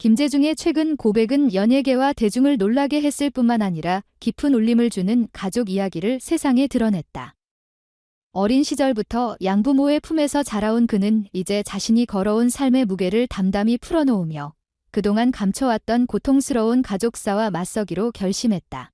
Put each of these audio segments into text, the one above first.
김재중의 최근 고백은 연예계와 대중을 놀라게 했을 뿐만 아니라 깊은 울림을 주는 가족 이야기를 세상에 드러냈다. 어린 시절부터 양부모의 품에서 자라온 그는 이제 자신이 걸어온 삶의 무게를 담담히 풀어놓으며 그동안 감춰왔던 고통스러운 가족사와 맞서기로 결심했다.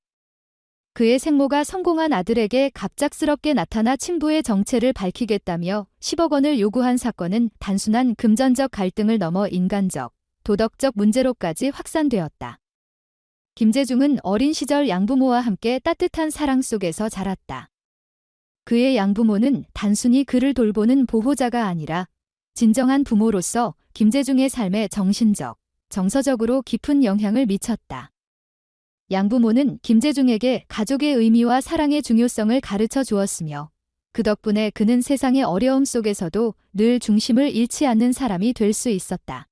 그의 생모가 성공한 아들에게 갑작스럽게 나타나 친부의 정체를 밝히겠다며 10억 원을 요구한 사건은 단순한 금전적 갈등을 넘어 인간적, 도덕적 문제로까지 확산되었다. 김재중은 어린 시절 양부모와 함께 따뜻한 사랑 속에서 자랐다. 그의 양부모는 단순히 그를 돌보는 보호자가 아니라 진정한 부모로서 김재중의 삶에 정신적, 정서적으로 깊은 영향을 미쳤다. 양부모는 김재중에게 가족의 의미와 사랑의 중요성을 가르쳐 주었으며 그 덕분에 그는 세상의 어려움 속에서도 늘 중심을 잃지 않는 사람이 될 수 있었다.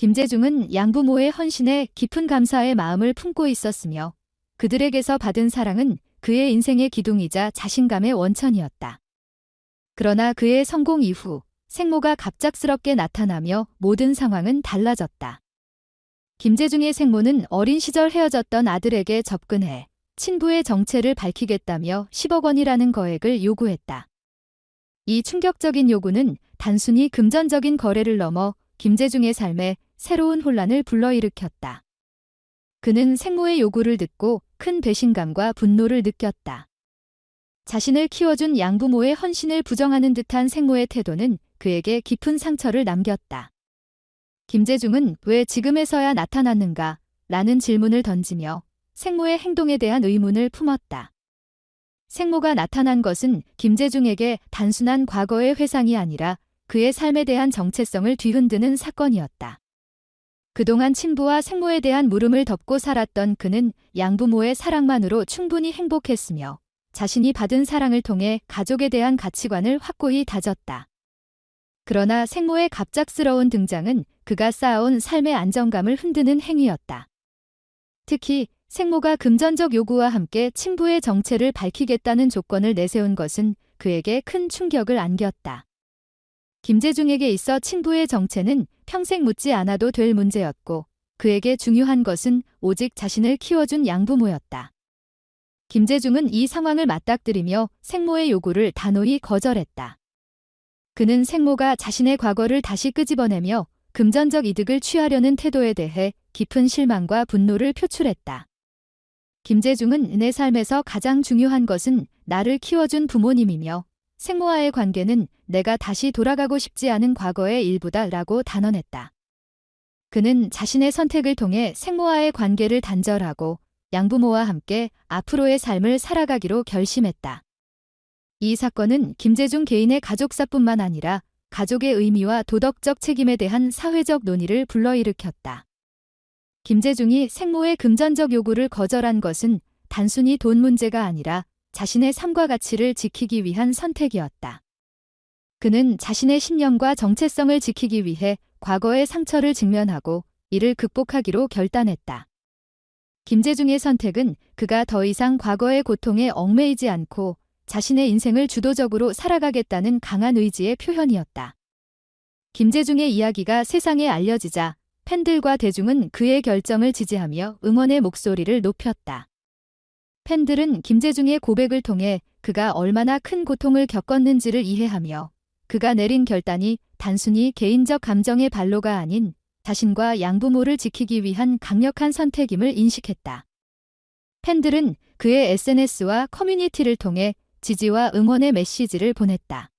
김재중은 양부모의 헌신에 깊은 감사의 마음을 품고 있었으며 그들에게서 받은 사랑은 그의 인생의 기둥이자 자신감의 원천이었다. 그러나 그의 성공 이후 생모가 갑작스럽게 나타나며 모든 상황은 달라졌다. 김재중의 생모는 어린 시절 헤어졌던 아들에게 접근해 친부의 정체를 밝히겠다며 10억 원이라는 거액을 요구했다. 이 충격적인 요구는 단순히 금전적인 거래를 넘어 김재중의 삶에 새로운 혼란을 불러일으켰다. 그는 생모의 요구를 듣고 큰 배신감과 분노를 느꼈다. 자신을 키워준 양부모의 헌신을 부정하는 듯한 생모의 태도는 그에게 깊은 상처를 남겼다. 김재중은 왜 지금에서야 나타났는가? 라는 질문을 던지며 생모의 행동에 대한 의문을 품었다. 생모가 나타난 것은 김재중에게 단순한 과거의 회상이 아니라 그의 삶에 대한 정체성을 뒤흔드는 사건이었다. 그동안 친부와 생모에 대한 물음을 덮고 살았던 그는 양부모의 사랑만으로 충분히 행복했으며 자신이 받은 사랑을 통해 가족에 대한 가치관을 확고히 다졌다. 그러나 생모의 갑작스러운 등장은 그가 쌓아온 삶의 안정감을 흔드는 행위였다. 특히 생모가 금전적 요구와 함께 친부의 정체를 밝히겠다는 조건을 내세운 것은 그에게 큰 충격을 안겼다. 김재중에게 있어 친부의 정체는 평생 묻지 않아도 될 문제였고 그에게 중요한 것은 오직 자신을 키워준 양부모였다. 김재중은 이 상황을 맞닥뜨리며 생모의 요구를 단호히 거절했다. 그는 생모가 자신의 과거를 다시 끄집어내며 금전적 이득을 취하려는 태도에 대해 깊은 실망과 분노를 표출했다. 김재중은 내 삶에서 가장 중요한 것은 나를 키워준 부모님이며 생모와의 관계는 내가 다시 돌아가고 싶지 않은 과거의 일부다라고 단언했다. 그는 자신의 선택을 통해 생모와의 관계를 단절하고 양부모와 함께 앞으로의 삶을 살아가기로 결심했다. 이 사건은 김재중 개인의 가족사뿐만 아니라 가족의 의미와 도덕적 책임에 대한 사회적 논의를 불러일으켰다. 김재중이 생모의 금전적 요구를 거절한 것은 단순히 돈 문제가 아니라 자신의 삶과 가치를 지키기 위한 선택이었다. 그는 자신의 신념과 정체성을 지키기 위해 과거의 상처를 직면하고 이를 극복하기로 결단했다. 김재중의 선택은 그가 더 이상 과거의 고통에 얽매이지 않고 자신의 인생을 주도적으로 살아가겠다는 강한 의지의 표현이었다. 김재중의 이야기가 세상에 알려지자 팬들과 대중은 그의 결정을 지지하며 응원의 목소리를 높였다. 팬들은 김재중의 고백을 통해 그가 얼마나 큰 고통을 겪었는지를 이해하며 그가 내린 결단이 단순히 개인적 감정의 발로가 아닌 자신과 양부모를 지키기 위한 강력한 선택임을 인식했다. 팬들은 그의 SNS와 커뮤니티를 통해 지지와 응원의 메시지를 보냈다.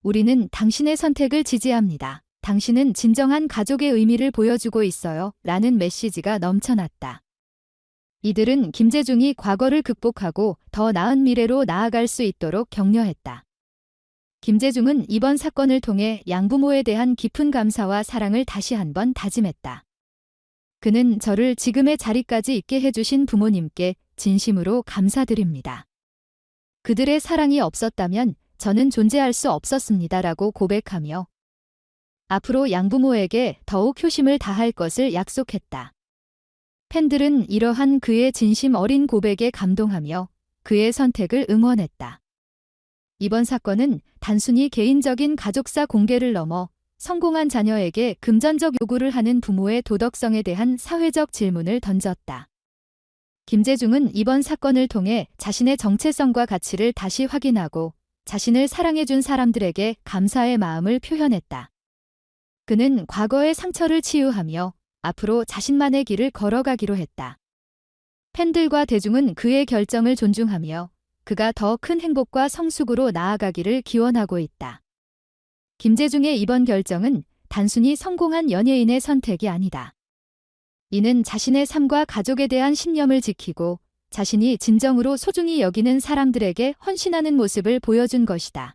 우리는 당신의 선택을 지지합니다. 당신은 진정한 가족의 의미를 보여주고 있어요. 라는 메시지가 넘쳐났다. 이들은 김재중이 과거를 극복하고 더 나은 미래로 나아갈 수 있도록 격려했다. 김재중은 이번 사건을 통해 양부모에 대한 깊은 감사와 사랑을 다시 한번 다짐했다. 그는 저를 지금의 자리까지 있게 해주신 부모님께 진심으로 감사드립니다. 그들의 사랑이 없었다면 저는 존재할 수 없었습니다라고 고백하며 앞으로 양부모에게 더욱 효심을 다할 것을 약속했다. 팬들은 이러한 그의 진심 어린 고백에 감동하며 그의 선택을 응원했다. 이번 사건은 단순히 개인적인 가족사 공개를 넘어 성공한 자녀에게 금전적 요구를 하는 부모의 도덕성에 대한 사회적 질문을 던졌다. 김재중은 이번 사건을 통해 자신의 정체성과 가치를 다시 확인하고 자신을 사랑해준 사람들에게 감사의 마음을 표현했다. 그는 과거의 상처를 치유하며 앞으로 자신만의 길을 걸어가기로 했다. 팬들과 대중은 그의 결정을 존중하며 그가 더 큰 행복과 성숙으로 나아가기를 기원하고 있다. 김재중의 이번 결정은 단순히 성공한 연예인의 선택이 아니다. 이는 자신의 삶과 가족에 대한 신념을 지키고 자신이 진정으로 소중히 여기는 사람들에게 헌신하는 모습을 보여준 것이다.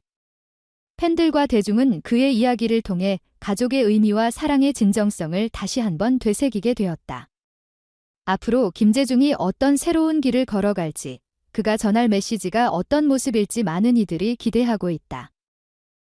팬들과 대중은 그의 이야기를 통해 가족의 의미와 사랑의 진정성을 다시 한번 되새기게 되었다. 앞으로 김재중이 어떤 새로운 길을 걸어갈지, 그가 전할 메시지가 어떤 모습일지 많은 이들이 기대하고 있다.